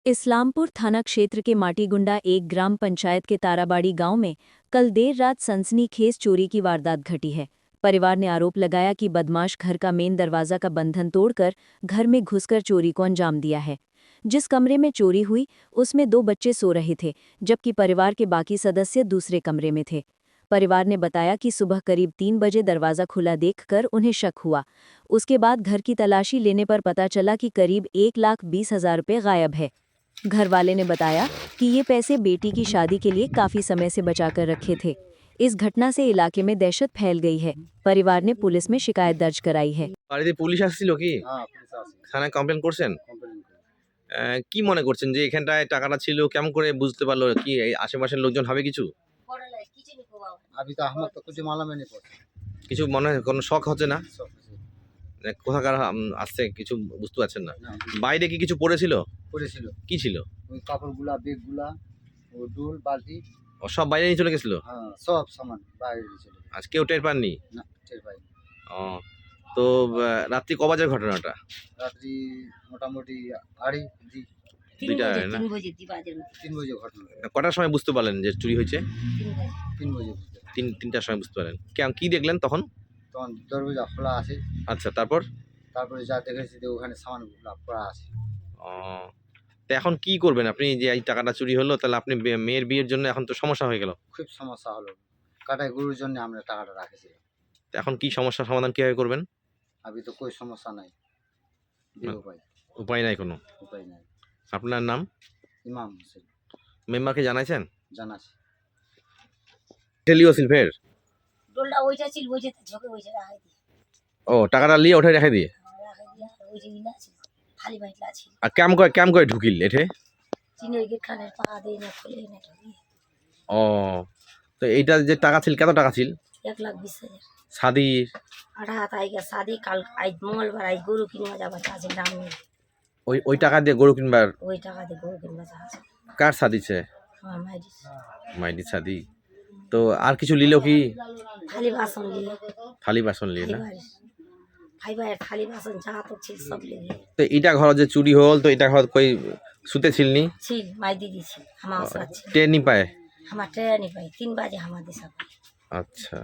इस्लामपुर थाना क्षेत्र के माटीगुंडा एक ग्राम पंचायत के ताराबाड़ी गांव में कल देर रात सनसनीखेज चोरी की वारदात घटी है। परिवार ने आरोप लगाया कि बदमाश घर का मेन दरवाजा का बंधन तोड़कर घर में घुसकर चोरी को अंजाम दिया है। जिस कमरे में चोरी हुई उसमें 2 बच्चे सो रहे थे, जबकि परिवार के बाकी सदस्य दूसरे कमरे में थे। परिवार ने बताया कि सुबह करीब 3 बजे दरवाजा खुला देखकर उन्हें शक हुआ। उसके बाद घर की तलाशी लेने पर पता चला कि करीब 1,20,000 रुपये गायब है। घरवाले ने बताया कि ये पैसे बेटी की शादी के लिए काफी समय से बचाकर रखे थे। इस घटना से इलाके में दहशत फैल गई है। परिवार ने पुलिस में शिकायत दर्ज कराई है। বাড়িতে পুলিশ আসছিল কি? পুলিশ আছে, থানায় কমপ্লেন করছেন? কমপ্লেন করে। কি মনে করছেন যে এখানটায় টাকাটা ছিল কেমন করে বুঝতে পারলো? কি এই আশেপাশের লোকজন হবে কিছু? अभी तो हम तो कुछ मालूम ही नहीं पड़ता। কিছু মনে হয় কোনো শখ হচ্ছে না? सब कुछ কোথাকার আসছে কিছু বুঝতে পারছেন না? না, বাইরে কি কিছু পড়েছিল? পড়েছিল। কি ছিল? ওই কাপড়গুলা, বেগগুলা, ও ডুল, বালতি, ও সব বাইরে নিয়ে চলে গেছিল? হ্যাঁ সব সামান বাইরে চলে গেছে। আজ কেউ টের পাননি? না, টের পাইনি। ও তো রাত্রি ক বাজে ঘটনাটা? রাত্রি মোটামুটি আড়াই দুইটা না? 3 বজে ঘটনা। কটার সময় বুঝতে পারলেন যে চুরি হয়েছে? 3 বজে বুঝতে পারি। তিনটার সময় বুঝতে পারলেন। কি দেখলেন তখন? তখন দরজা খোলা আছে, আচ্ছা, তারপর? তারপরে যা দেখেছি যে ওখানে সামানগুলা পড়া আছে। ও তো এখন কি করবেন আপনি যে এই টাকাটা চুরি হলো? তাহলে আপনি মেয়ের বিয়ের জন্য এখন তো সমস্যা হয়ে গেল। খুব সমস্যা হলো। কাটাই গরুর জন্য আমরা টাকাটা রাখেছিলাম। তো এখন কি সমস্যার সমাধান কিভাবে করবেন? अभी तो कोई समस्या नहीं, না। উপায় নাই কোনো। उपाय नहीं। আপনার নাম? इमाम हुसैन মেম্বারকে জানাইছেন? জানা আছে। ঠেলিও ছিল ফের? ডোলটা ওইটা ছিল, ওইটা ঝোঁকে ওইটা রাখাই দিয়ে ও টাকাটা লিয়ে ওঠে রেখে দিয়ে? রাখাই দিয়ে ওই যে ইলা ছিল, খালি বাইটলা ছিল। আর কেম করে ঢুকিল এঠে? চিনের গেট খানের পা দিয়ে না খুলে না ঢুকি। ও তো এইটা যে টাকা ছিল কত টাকা ছিল? 1,20,000 শাদির? আড়া হাত আইগা শাদি কাল আজ মঙ্গলবার আজ গরু কিনবা যাবার আছে দাম নেই। ওই টাকা দিয়ে গরু কিনবার? ওই টাকা দিয়ে গরু কিনবা আছে। কার শাদিছে? আমার মাইডিস মাইদি শাদি। তো আর কিছু লিলো কি? থালি বাসন লিয়ে, থালি বাসন লিয়ে না? ফাইবার থালি বাসন যা তো ছিল সব লিয়ে। তো এটা ঘর যে চুরি হল তো এটা ঘর কই শুতে ছিলনি? ছিল মাইদি দিছি আমার সাথে। টের নি পায়? আমার ট্রেনে পাই 3 বাজে আমাদের সাথে। আচ্ছা।